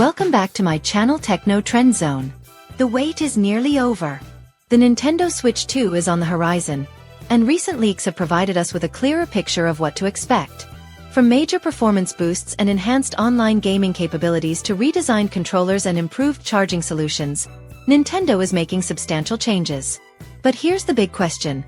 Welcome back to my channel Techno Trend Zone. The wait is nearly over. The Nintendo Switch 2 is on the horizon, and recent leaks have provided us with a clearer picture of what to expect. From major performance boosts and enhanced online gaming capabilities to redesigned controllers and improved charging solutions, Nintendo is making substantial changes. But here's the big question.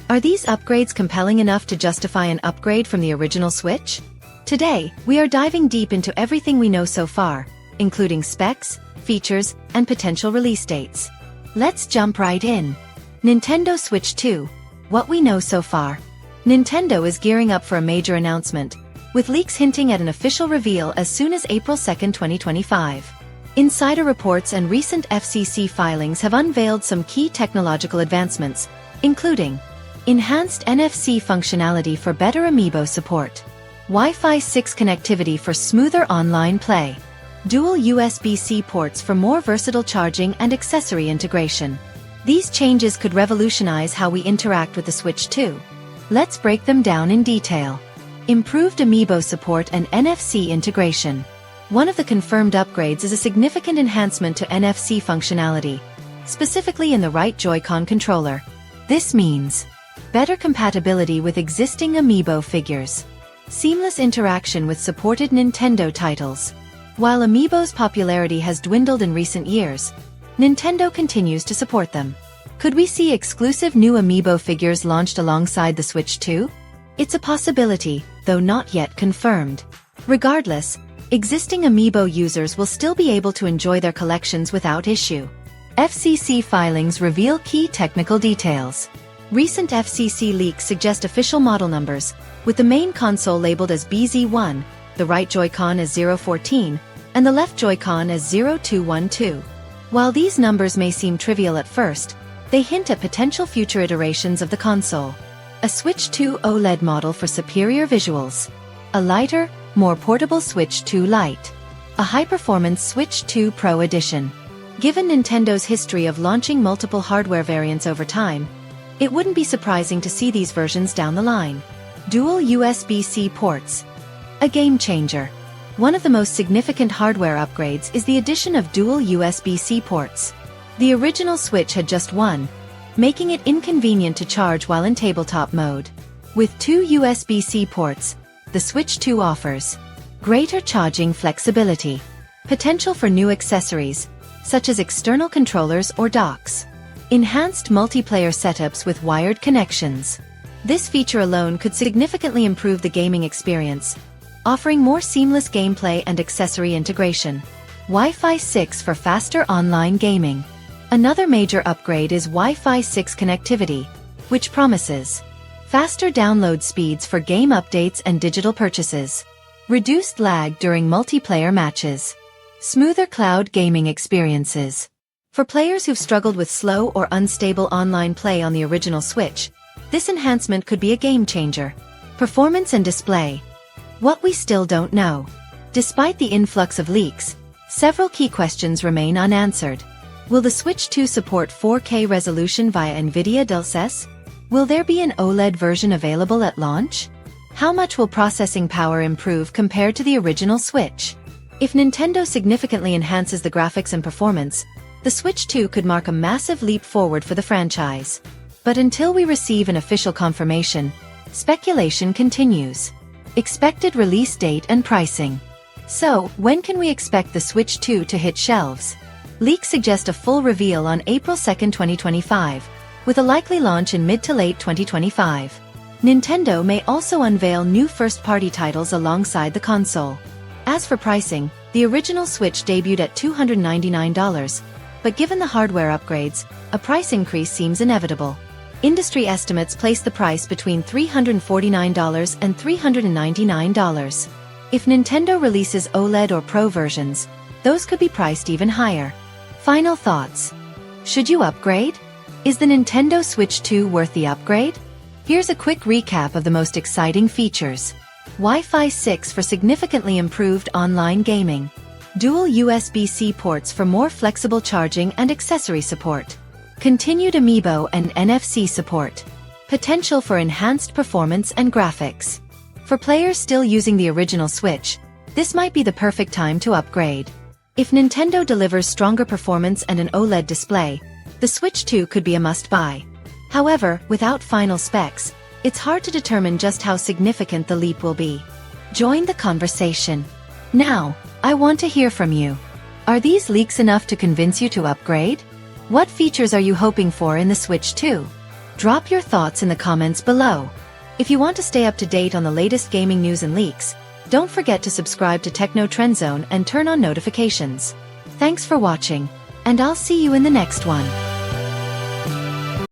Are these upgrades compelling enough to justify an upgrade from the original Switch? Today, we are diving deep into everything we know so far, including specs, features, and potential release dates. Let's jump right in. Nintendo Switch 2. What we know so far. Nintendo is gearing up for a major announcement, with leaks hinting at an official reveal as soon as April 2, 2025. Insider reports and recent FCC filings have unveiled some key technological advancements, including enhanced NFC functionality for better amiibo support, Wi-Fi 6 connectivity for smoother online play, dual USB-C ports for more versatile charging and accessory integration. These changes could revolutionize how we interact with the Switch 2. Let's break them down in detail. Improved amiibo support and NFC integration. One of the confirmed upgrades is a significant enhancement to NFC functionality, specifically in the right Joy-Con controller. This means better compatibility with existing amiibo figures, seamless interaction with supported Nintendo titles. While amiibo's popularity has dwindled in recent years, Nintendo continues to support them. Could we see exclusive new amiibo figures launched alongside the Switch 2? It's a possibility, though not yet confirmed. Regardless, existing amiibo users will still be able to enjoy their collections without issue. FCC filings reveal key technical details. Recent FCC leaks suggest official model numbers, with the main console labeled as BZ1, the right Joy-Con as 014, and the left Joy-Con as 0212. While these numbers may seem trivial at first, they hint at potential future iterations of the console. A Switch 2 OLED model for superior visuals. A lighter, more portable Switch 2 Lite. A high-performance Switch 2 Pro Edition. Given Nintendo's history of launching multiple hardware variants over time, it wouldn't be surprising to see these versions down the line. Dual USB-C ports. A game changer. One of the most significant hardware upgrades is the addition of dual USB-C ports. The original Switch had just one, making it inconvenient to charge while in tabletop mode. With two USB-C ports, the Switch 2 offers greater charging flexibility, potential for new accessories, such as external controllers or docks, enhanced multiplayer setups with wired connections. This feature alone could significantly improve the gaming experience, offering more seamless gameplay and accessory integration. Wi-Fi 6 for faster online gaming. Another major upgrade is Wi-Fi 6 connectivity, which promises faster download speeds for game updates and digital purchases, reduced lag during multiplayer matches, smoother cloud gaming experiences. For players who've struggled with slow or unstable online play on the original Switch, this enhancement could be a game changer. Performance and display. What we still don't know. Despite the influx of leaks, several key questions remain unanswered. Will the Switch 2 support 4K resolution via NVIDIA DLSS? Will there be an OLED version available at launch? How much will processing power improve compared to the original Switch? If Nintendo significantly enhances the graphics and performance, the Switch 2 could mark a massive leap forward for the franchise. But until we receive an official confirmation, speculation continues. Expected release date and pricing. So, when can we expect the Switch 2 to hit shelves? Leaks suggest a full reveal on April 2, 2025, with a likely launch in mid to late 2025. Nintendo may also unveil new first-party titles alongside the console. As for pricing, the original Switch debuted at $299, but given the hardware upgrades, a price increase seems inevitable. Industry estimates place the price between $349 and $399. If Nintendo releases OLED or Pro versions, those could be priced even higher. Final thoughts. Should you upgrade? Is the Nintendo Switch 2 worth the upgrade? Here's a quick recap of the most exciting features. Wi-Fi 6 for significantly improved online gaming. Dual USB-C ports for more flexible charging and accessory support. Continued amiibo and NFC support. Potential for enhanced performance and graphics. For players still using the original Switch, this might be the perfect time to upgrade. If Nintendo delivers stronger performance and an OLED display, the Switch 2 could be a must-buy. However, without final specs, it's hard to determine just how significant the leap will be. Join the conversation. Now, I want to hear from you. Are these leaks enough to convince you to upgrade? What features are you hoping for in the Switch 2? Drop your thoughts in the comments below. If you want to stay up to date on the latest gaming news and leaks, don't forget to subscribe to Techno Trend Zone and turn on notifications. Thanks for watching, and I'll see you in the next one.